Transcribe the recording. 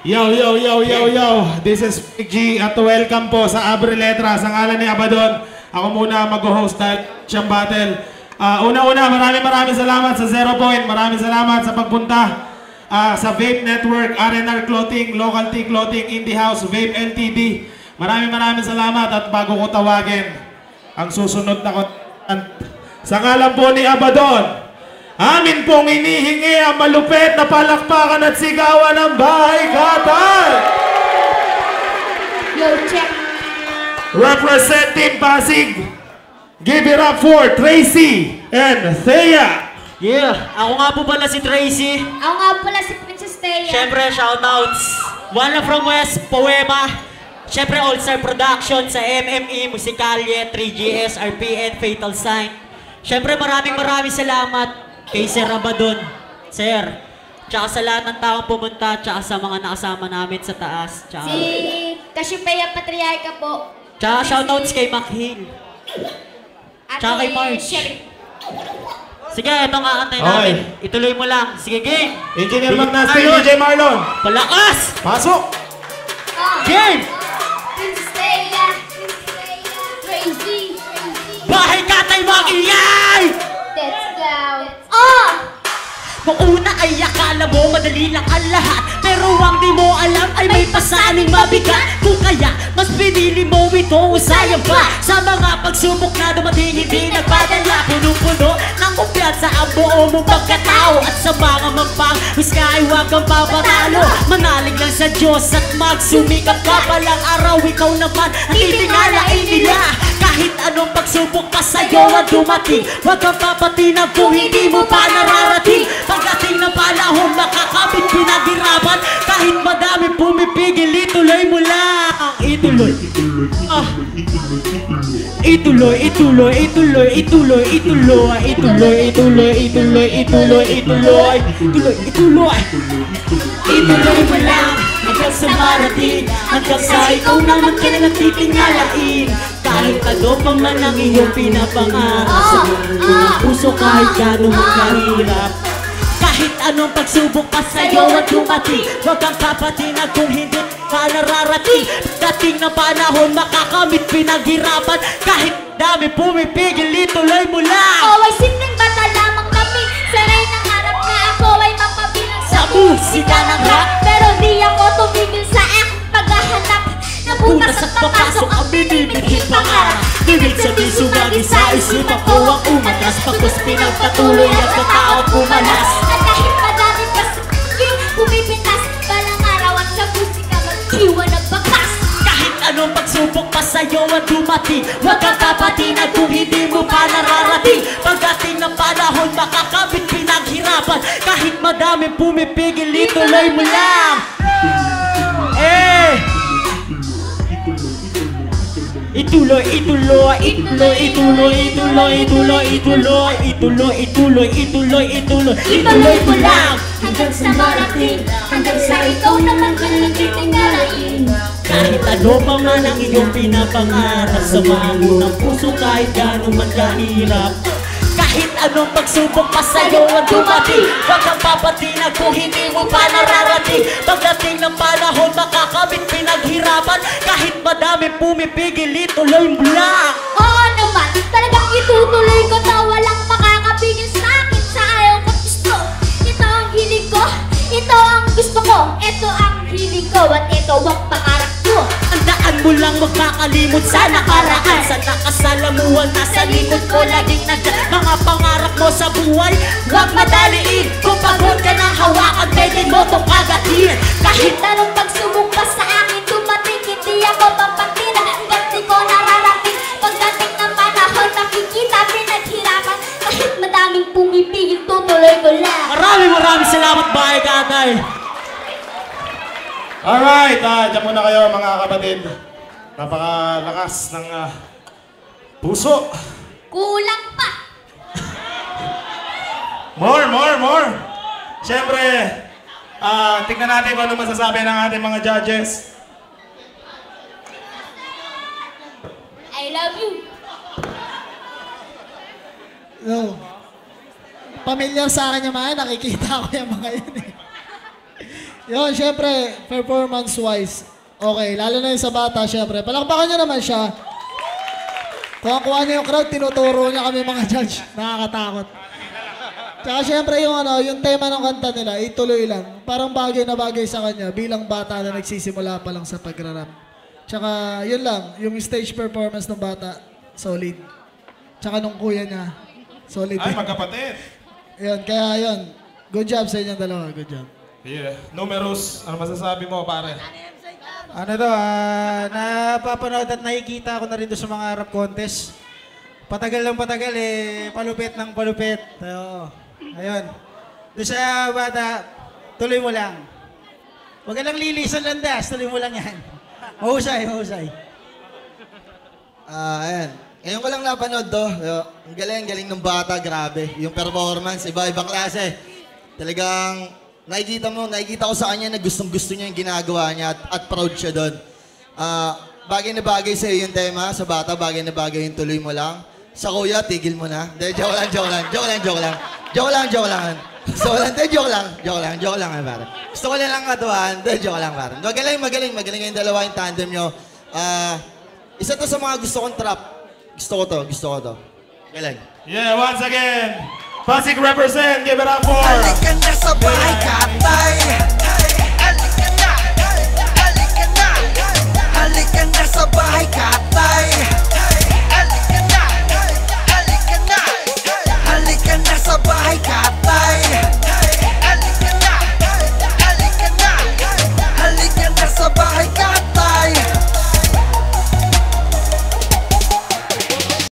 Yo! This is Big G at welcome po sa Abre Letra. Sa ngalan ni Abaddon, ako muna mag-host dahil siyang battle. Una-una, maraming salamat sa Zero Point. Maraming salamat sa pagpunta sa Vape Network, RNR Clothing, Local Tea Clothing, Indie House, Vape LTD. Maraming salamat at bago ko tawagin ang susunod na content. Sa ngalan po ni Abaddon, amin pong inihingi ang malupit na palakpakan at sigawan ng Bahay Katal! Yo, check! Represent Team Pasig! Give it up for Tracy and Thea! Yeah, ako nga po pala si Tracy. Ako nga pala si Princess Thea. Siyempre, shoutouts. One from West, Poema. Siyempre, All-Star Production sa MME, Musikalye, 3GS, RPN, Fatal Sign. Siyempre, maraming salamat kay Sir Abaddon, Sir. Tsaka sa lahat ng taong pumunta, tsaka sa mga nakasama namin sa taas. Tsaka si Cassiopeia Patriarca po. Tsaka shoutouts kay Makhil. Tsaka kay Marge. Sige, ito nga antay namin. Ituloy mo lang. Sige, game. Engineer Magnasty, DJ Marlon. Palakas! Pasok! Game! Princess Thea. Crazy. Bahay Katay Mag-iyay! Let's go. Kung una ay akala mo madali lang ang lahat, pero ang di mo alam ay may pasaning mabigat. Kung kaya mas pinili mo ito, sayang pa sa mga pagsubok na dumating hindi nagpadala. Puno-puno ng kumpiyansa ang buo mong pagkatao, at sa mga magpanghusga ay huwag kang papatalo. Manalig lang sa Diyos at magsumikap ka. Palang araw ikaw naman ang titingalain nila. Kahit anong pagsubok pa sa'yo ang dumating, huwag kang papatinag kung hindi mo pa nararating. Pagdating ng panahon, makakapit pinaghirapan. Kahit madami pumipigil, ituloy mo lang. Ituloy. Ituloy mo lang hanggang sa marating, hanggang sa ikaw naman ka na nagtitingalain. Kahit ano pa man ang iyong pinapangarap, sa buong puso kahit gano'n mo kahirap. Kahit anong pagsubok pa sa'yo at dumating, huwag kang papatinag kung hindi pa nararating. Dating ng panahon, makakamit pinaghirapan. Kahit dami pumipigil, ituloy mo lang. Ay simpleng bata lamang kami, saray ng harap na ako ay mapabilang sa musika ng rap. Pero di ako tumigil sa aking paghahanap. Nabutas at papasok ang binibigil pangarap. Ibig sabihin sumagi sa isipan ko ang umatras, pagkos pinagpatuloy ang katao pumalas. At kahit madami pa sa pagiging pumipintas, balang araw at sa musika mag-iwan ng bakas. Kahit anong pagsubok pa sa'yo ang dumating, huwag kang papatinag kung hindi mo pa nararating. Pagdating ng panahon, makakabit pinaghirapan. Kahit madami pumipigil, ituloy mo lang. Ituloy mo lang hanggang sa marating, hanggang sa ikaw naman ka na nagtitingalain. Kahit ano pa man ang iyong pinapangarap, sa mga ng puso kahit gano'n man kahirap. Kahit anong pagsubok pa sa'yo ang dumating, huwag kang papatinag kung hindi mo pa nararating. Pagdating ng panahon, makakamit pinaghirapan. Kahit madami pumipigil, ituloy mo lang. Oo naman, talagang itutuloy ko na walang makakapigil sa akin sa ayaw ko gusto. Ito ang hiling ko, ito ang gusto ko, ito ang hiling ko, at ito ang pangarap ko. Tandaan mo lang, huwag makalimot sa nakaraan. Sa nakasalamuhan, nasa likod ko laging nandyan. Mga pangarap mo sa buhay, huwag madaliin. Kung pagod ka ng hawakan, pwede Bye! Alright, dyan muna kayo mga kapatid. Napakalakas ng puso. Kulang pa. More! Siyempre, tignan natin kung ano masasabi ng ating mga judges. I love you. No. Pamilyar sa akin yung mga yan, nakikita ko yung mga yun eh. Yun, syempre, performance-wise, okay, lalo na yung sa bata, syempre. Palakpakan nyo naman siya. Kuha niya yung crowd, tinuturo niya kami mga judge. Nakakatakot. Tsaka syempre yung tema ng kanta nila, ituloy lang. Parang bagay na bagay sa kanya bilang bata na nagsisimula pa lang sa pagrarap. Tsaka yun lang, yung stage performance ng bata, solid. Tsaka nung kuya niya, solid. Ay, magkapatid. Yun, kaya yun. Good job sa inyong dalawa, good job. Yeah. Numerous, ano masasabi mo pare? Ano to, napapanood at nakikita ko na rin doon sa mga rap contest. Patagal palupit ng palupit. Oo. Ayun. Doon sa bata, tuloy mo lang. Huwag ka lang lilisan landas, tuloy mo lang yan. Mahusay. Ayan. Ngayon ko lang napanood to. Ang galing ng bata, grabe. Yung performance, iba-ibang klase. Talagang nakikita ko sa kanya na gustong-gusto niya yung ginagawa niya at proud siya doon. Bagay na bagay sa yung tema, sa bata, bagay na bagay yung tuloy mo lang. Sa kuya, tigil mo na. Hindi, joke lang. Pare. Gusto ko lang katuhan. Hindi, joke lang, pare. Magaling kayong dalawa yung tandem nyo. Isa to sa mga gusto kong trap. Gusto ko to. Galing. Yeah, once again, Pasig represent, give it up for... Halika na sa bahay, katay.